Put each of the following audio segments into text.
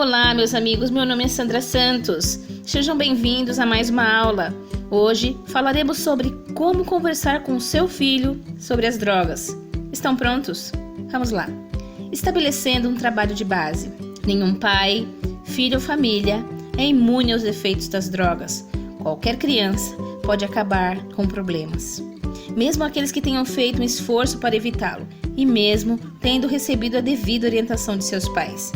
Olá, meus amigos, meu nome é Sandra Santos. Sejam bem-vindos a mais uma aula. Hoje falaremos sobre como conversar com o seu filho sobre as drogas. Estão prontos? Vamos lá. Estabelecendo um trabalho de base. Nenhum pai, filho ou família é imune aos efeitos das drogas. Qualquer criança pode acabar com problemas. Mesmo aqueles que tenham feito um esforço para evitá-lo e mesmo tendo recebido a devida orientação de seus pais.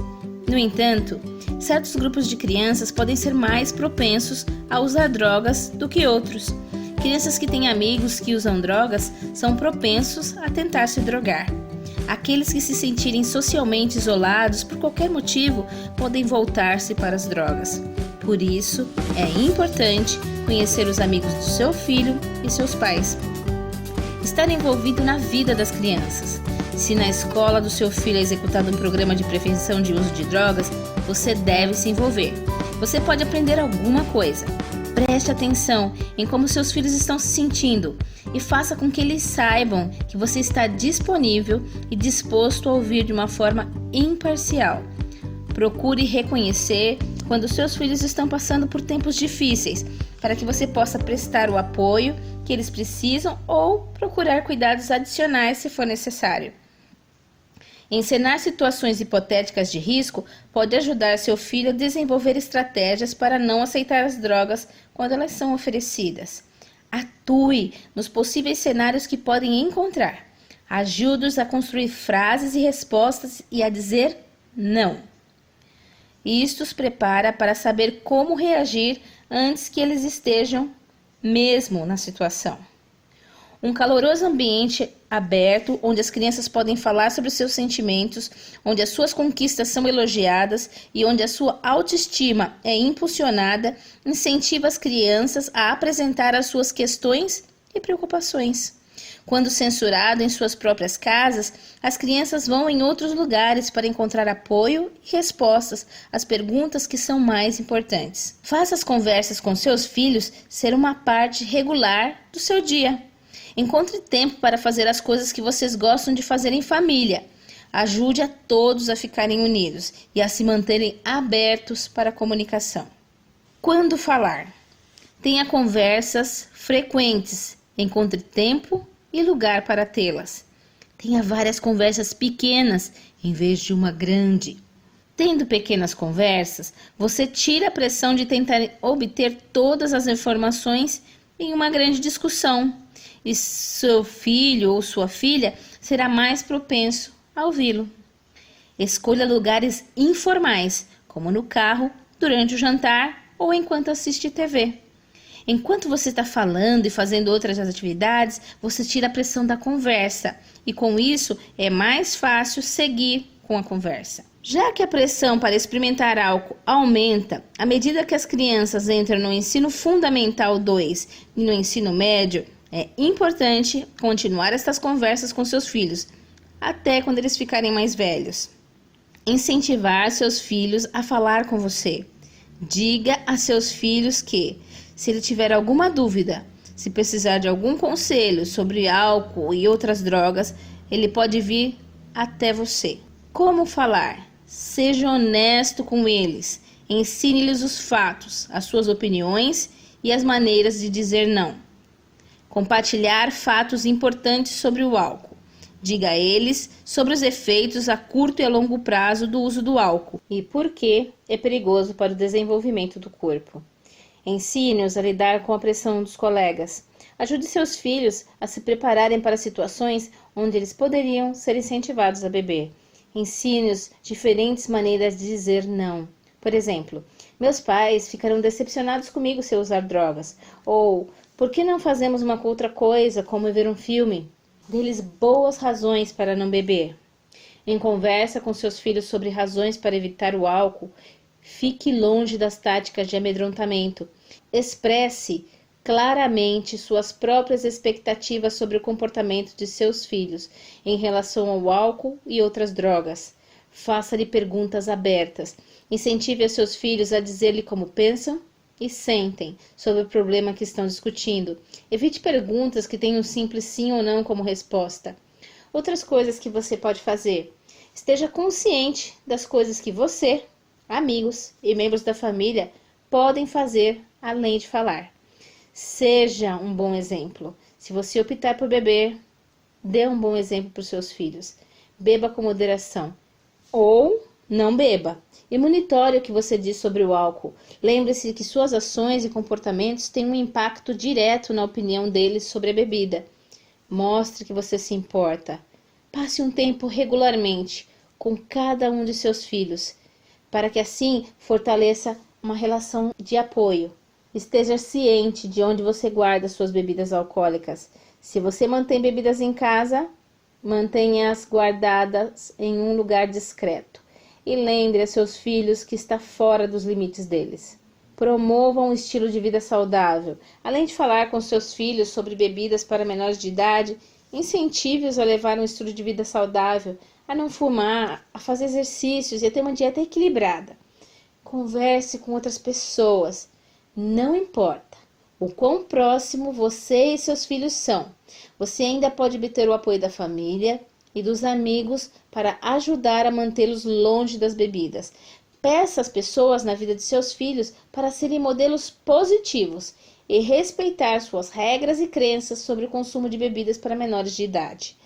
No entanto, certos grupos de crianças podem ser mais propensos a usar drogas do que outros. Crianças que têm amigos que usam drogas são propensos a tentar se drogar. Aqueles que se sentirem socialmente isolados por qualquer motivo podem voltar-se para as drogas. Por isso, é importante conhecer os amigos do seu filho e seus pais. Estar envolvido na vida das crianças. Se na escola do seu filho é executado um programa de prevenção de uso de drogas, você deve se envolver. Você pode aprender alguma coisa. Preste atenção em como seus filhos estão se sentindo e faça com que eles saibam que você está disponível e disposto a ouvir de uma forma imparcial. Procure reconhecer quando seus filhos estão passando por tempos difíceis, para que você possa prestar o apoio que eles precisam ou procurar cuidados adicionais se for necessário. Encenar situações hipotéticas de risco pode ajudar seu filho a desenvolver estratégias para não aceitar as drogas quando elas são oferecidas. Atue nos possíveis cenários que podem encontrar. Ajude-os a construir frases e respostas e a dizer não. Isto os prepara para saber como reagir antes que eles estejam mesmo na situação. Um caloroso ambiente aberto, onde as crianças podem falar sobre os seus sentimentos, onde as suas conquistas são elogiadas e onde a sua autoestima é impulsionada, incentiva as crianças a apresentar as suas questões e preocupações. Quando censurado em suas próprias casas, as crianças vão em outros lugares para encontrar apoio e respostas às perguntas que são mais importantes. Faça as conversas com seus filhos ser uma parte regular do seu dia. Encontre tempo para fazer as coisas que vocês gostam de fazer em família. Ajude a todos a ficarem unidos e a se manterem abertos para a comunicação. Quando falar? Tenha conversas frequentes. Encontre tempo e lugar para tê-las. Tenha várias conversas pequenas em vez de uma grande. Tendo pequenas conversas, você tira a pressão de tentar obter todas as informações em uma grande discussão. E seu filho ou sua filha será mais propenso a ouvi-lo. Escolha lugares informais, como no carro, durante o jantar ou enquanto assiste TV. Enquanto você está falando e fazendo outras atividades, você tira a pressão da conversa e com isso é mais fácil seguir com a conversa. Já que a pressão para experimentar álcool aumenta à medida que as crianças entram no ensino fundamental 2 e no ensino médio, é importante continuar estas conversas com seus filhos, até quando eles ficarem mais velhos. Incentivar seus filhos a falar com você. Diga a seus filhos que, se ele tiver alguma dúvida, se precisar de algum conselho sobre álcool e outras drogas, ele pode vir até você. Como falar? Seja honesto com eles. Ensine-lhes os fatos, as suas opiniões e as maneiras de dizer não. Compartilhar fatos importantes sobre o álcool. Diga a eles sobre os efeitos a curto e a longo prazo do uso do álcool e por que é perigoso para o desenvolvimento do corpo. Ensine-os a lidar com a pressão dos colegas. Ajude seus filhos a se prepararem para situações onde eles poderiam ser incentivados a beber. Ensine-os diferentes maneiras de dizer não. Por exemplo, meus pais ficarão decepcionados comigo se eu usar drogas. Ou, por que não fazemos uma outra coisa, como ver um filme? Dê-lhes boas razões para não beber. Em conversa com seus filhos sobre razões para evitar o álcool, fique longe das táticas de amedrontamento. Expresse claramente suas próprias expectativas sobre o comportamento de seus filhos em relação ao álcool e outras drogas. Faça-lhe perguntas abertas. Incentive a seus filhos a dizer-lhe como pensam e sentem sobre o problema que estão discutindo. Evite perguntas que tenham um simples sim ou não como resposta. Outras coisas que você pode fazer. Esteja consciente das coisas que você, amigos e membros da família podem fazer além de falar. Seja um bom exemplo. Se você optar por beber, dê um bom exemplo para os seus filhos. Beba com moderação ou não beba. E monitore o que você diz sobre o álcool. Lembre-se que suas ações e comportamentos têm um impacto direto na opinião deles sobre a bebida. Mostre que você se importa. Passe um tempo regularmente com cada um de seus filhos, para que assim fortaleça uma relação de apoio. Esteja ciente de onde você guarda suas bebidas alcoólicas. Se você mantém bebidas em casa, mantenha-as guardadas em um lugar discreto. E lembre a seus filhos que está fora dos limites deles. Promova um estilo de vida saudável. Além de falar com seus filhos sobre bebidas para menores de idade, incentive-os a levar um estilo de vida saudável, a não fumar, a fazer exercícios e a ter uma dieta equilibrada. Converse com outras pessoas. Não importa o quão próximo você e seus filhos são, você ainda pode obter o apoio da família e dos amigos para ajudar a mantê-los longe das bebidas. Peça às pessoas na vida de seus filhos para serem modelos positivos e respeitar suas regras e crenças sobre o consumo de bebidas para menores de idade.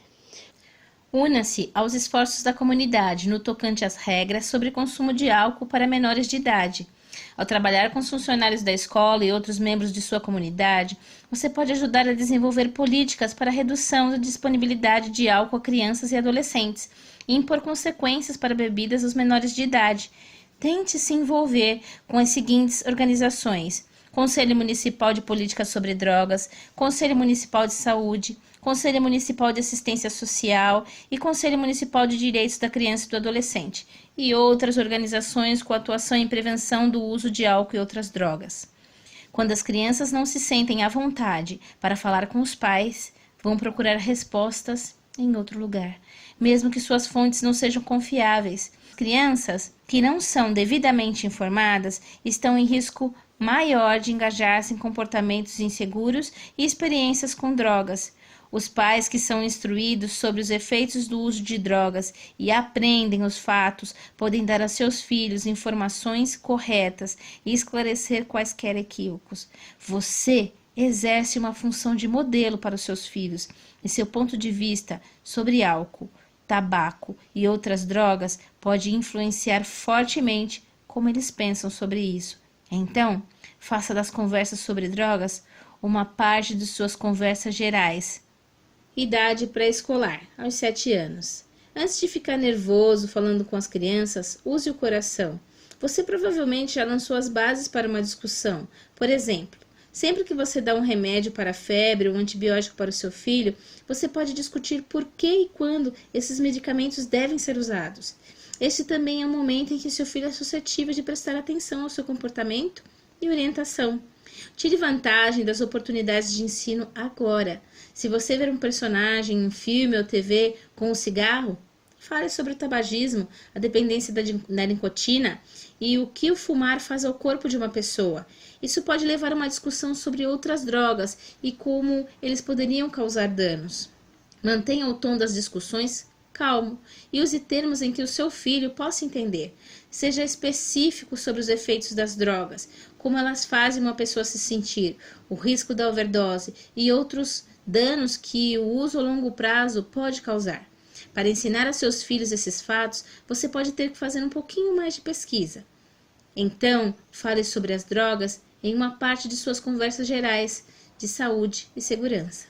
Una-se aos esforços da comunidade no tocante às regras sobre consumo de álcool para menores de idade. Ao trabalhar com os funcionários da escola e outros membros de sua comunidade, você pode ajudar a desenvolver políticas para a redução da disponibilidade de álcool a crianças e adolescentes e impor consequências para bebidas aos menores de idade. Tente se envolver com as seguintes organizações: Conselho Municipal de Políticas sobre Drogas, Conselho Municipal de Saúde, Conselho Municipal de Assistência Social e Conselho Municipal de Direitos da Criança e do Adolescente, e outras organizações com atuação em prevenção do uso de álcool e outras drogas. Quando as crianças não se sentem à vontade para falar com os pais, vão procurar respostas em outro lugar, mesmo que suas fontes não sejam confiáveis. Crianças que não são devidamente informadas estão em risco maior de engajar-se em comportamentos inseguros e experiências com drogas. Os pais que são instruídos sobre os efeitos do uso de drogas e aprendem os fatos podem dar a seus filhos informações corretas e esclarecer quaisquer equívocos. Você exerce uma função de modelo para os seus filhos e seu ponto de vista sobre álcool, tabaco e outras drogas pode influenciar fortemente como eles pensam sobre isso. Então, faça das conversas sobre drogas uma parte de suas conversas gerais. Idade pré-escolar, aos 7 anos. Antes de ficar nervoso falando com as crianças, use o coração. Você provavelmente já lançou as bases para uma discussão. Por exemplo, sempre que você dá um remédio para a febre ou um antibiótico para o seu filho, você pode discutir por que e quando esses medicamentos devem ser usados. Este também é um momento em que seu filho é suscetível de prestar atenção ao seu comportamento e orientação. Tire vantagem das oportunidades de ensino agora. Se você ver um personagem em filme ou TV com um cigarro, fale sobre o tabagismo, a dependência da nicotina e o que o fumar faz ao corpo de uma pessoa. Isso pode levar a uma discussão sobre outras drogas e como eles poderiam causar danos. Mantenha o tom das discussões calmo e use termos em que o seu filho possa entender. Seja específico sobre os efeitos das drogas, como elas fazem uma pessoa se sentir, o risco da overdose e outros danos que o uso a longo prazo pode causar. Para ensinar a seus filhos esses fatos, você pode ter que fazer um pouquinho mais de pesquisa. Então, fale sobre as drogas em uma parte de suas conversas gerais de saúde e segurança.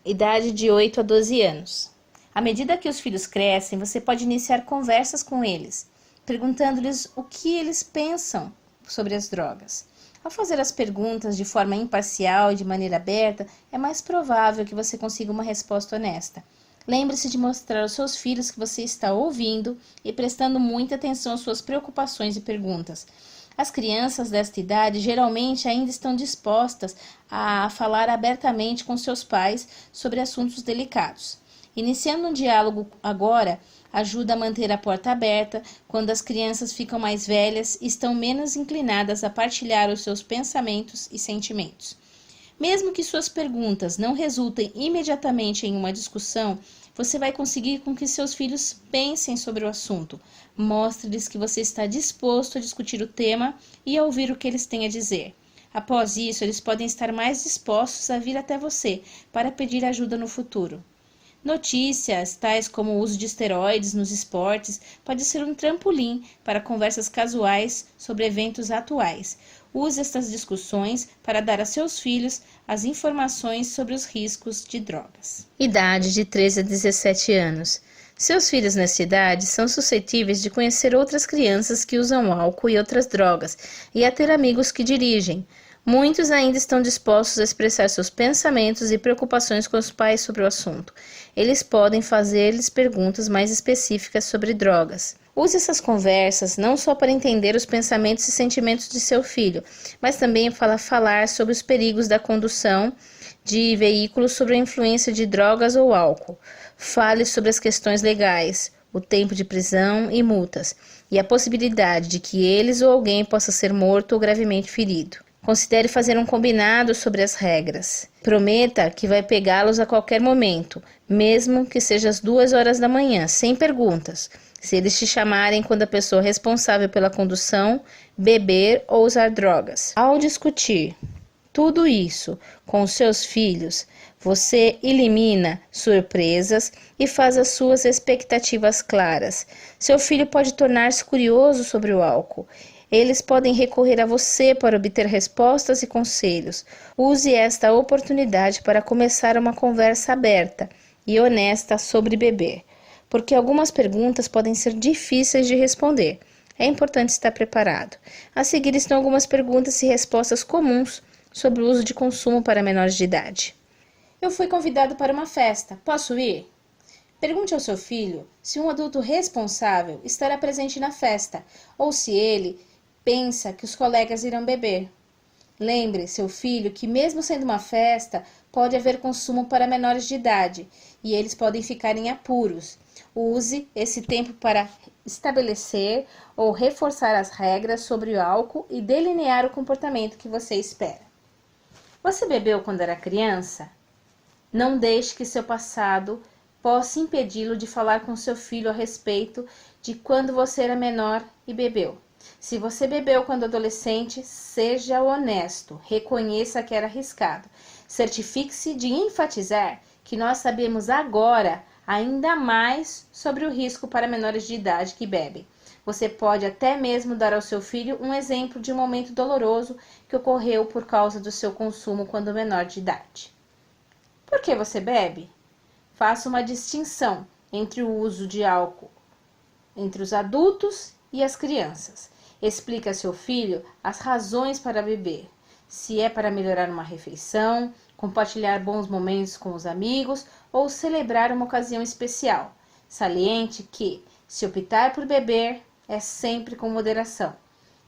Idade de 8 a 12 anos. À medida que os filhos crescem, você pode iniciar conversas com eles, perguntando-lhes o que eles pensam sobre as drogas. Ao fazer as perguntas de forma imparcial e de maneira aberta, é mais provável que você consiga uma resposta honesta. Lembre-se de mostrar aos seus filhos que você está ouvindo e prestando muita atenção às suas preocupações e perguntas. As crianças desta idade geralmente ainda estão dispostas a falar abertamente com seus pais sobre assuntos delicados. Iniciando um diálogo agora ajuda a manter a porta aberta quando as crianças ficam mais velhas e estão menos inclinadas a partilhar os seus pensamentos e sentimentos. Mesmo que suas perguntas não resultem imediatamente em uma discussão, você vai conseguir com que seus filhos pensem sobre o assunto. Mostre-lhes que você está disposto a discutir o tema e a ouvir o que eles têm a dizer. Após isso, eles podem estar mais dispostos a vir até você para pedir ajuda no futuro. Notícias, tais como o uso de esteroides nos esportes, pode ser um trampolim para conversas casuais sobre eventos atuais. Use estas discussões para dar a seus filhos as informações sobre os riscos de drogas. Idade de 13 a 17 anos. Seus filhos nessa idade são suscetíveis de conhecer outras crianças que usam álcool e outras drogas e a ter amigos que dirigem. Muitos ainda estão dispostos a expressar seus pensamentos e preocupações com os pais sobre o assunto. Eles podem fazer-lhes perguntas mais específicas sobre drogas. Use essas conversas não só para entender os pensamentos e sentimentos de seu filho, mas também para falar sobre os perigos da condução de veículos sob a influência de drogas ou álcool. Fale sobre as questões legais, o tempo de prisão e multas, e a possibilidade de que eles ou alguém possa ser morto ou gravemente ferido. Considere fazer um combinado sobre as regras. Prometa que vai pegá-los a qualquer momento, mesmo que seja às 2 horas da manhã, sem perguntas. Se eles te chamarem quando a pessoa responsável pela condução beber ou usar drogas. Ao discutir tudo isso com os seus filhos, você elimina surpresas e faz as suas expectativas claras. Seu filho pode tornar-se curioso sobre o álcool. Eles podem recorrer a você para obter respostas e conselhos. Use esta oportunidade para começar uma conversa aberta e honesta sobre beber, porque algumas perguntas podem ser difíceis de responder. É importante estar preparado. A seguir estão algumas perguntas e respostas comuns sobre o uso de consumo para menores de idade. Eu fui convidado para uma festa. Posso ir? Pergunte ao seu filho se um adulto responsável estará presente na festa ou se ele pensa que os colegas irão beber. Lembre seu filho que mesmo sendo uma festa, pode haver consumo para menores de idade e eles podem ficar em apuros. Use esse tempo para estabelecer ou reforçar as regras sobre o álcool e delinear o comportamento que você espera. Você bebeu quando era criança? Não deixe que seu passado possa impedi-lo de falar com seu filho a respeito de quando você era menor e bebeu. Se você bebeu quando adolescente, seja honesto, reconheça que era arriscado. Certifique-se de enfatizar que nós sabemos agora ainda mais sobre o risco para menores de idade que bebem. Você pode até mesmo dar ao seu filho um exemplo de um momento doloroso que ocorreu por causa do seu consumo quando menor de idade. Por que você bebe? Faça uma distinção entre o uso de álcool entre os adultos e as crianças. Explique a seu filho as razões para beber. Se é para melhorar uma refeição, compartilhar bons momentos com os amigos ou celebrar uma ocasião especial. Saliente que, se optar por beber, é sempre com moderação.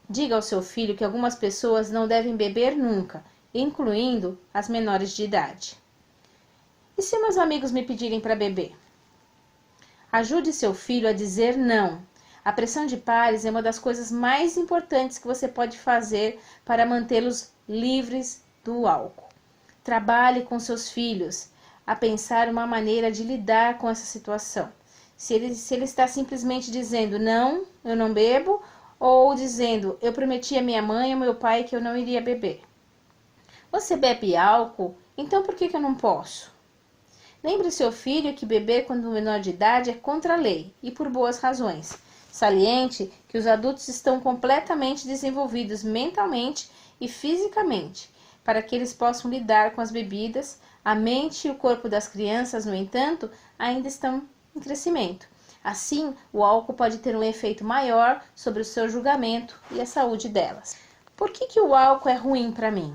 Diga ao seu filho que algumas pessoas não devem beber nunca, incluindo as menores de idade. E se meus amigos me pedirem para beber? Ajude seu filho a dizer não. A pressão de pares é uma das coisas mais importantes que você pode fazer para mantê-los livres do álcool. Trabalhe com seus filhos a pensar uma maneira de lidar com essa situação. Se ele está simplesmente dizendo não, eu não bebo, ou dizendo eu prometi a minha mãe e ao meu pai que eu não iria beber. Você bebe álcool, então por que eu não posso? Lembre seu filho que beber quando menor de idade é contra a lei e por boas razões. Saliente que os adultos estão completamente desenvolvidos mentalmente e fisicamente para que eles possam lidar com as bebidas. A mente e o corpo das crianças, no entanto, ainda estão em crescimento. Assim, o álcool pode ter um efeito maior sobre o seu julgamento e a saúde delas. Por que o álcool é ruim para mim?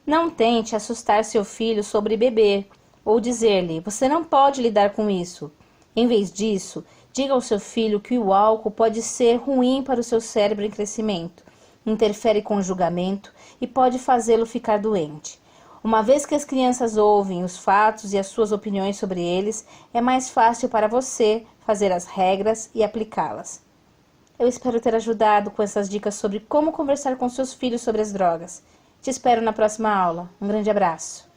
Não tente assustar seu filho sobre beber ou dizer-lhe, você não pode lidar com isso. Em vez disso, diga ao seu filho que o álcool pode ser ruim para o seu cérebro em crescimento, interfere com o julgamento e pode fazê-lo ficar doente. Uma vez que as crianças ouvem os fatos e as suas opiniões sobre eles, é mais fácil para você fazer as regras e aplicá-las. Eu espero ter ajudado com essas dicas sobre como conversar com seus filhos sobre as drogas. Te espero na próxima aula. Um grande abraço.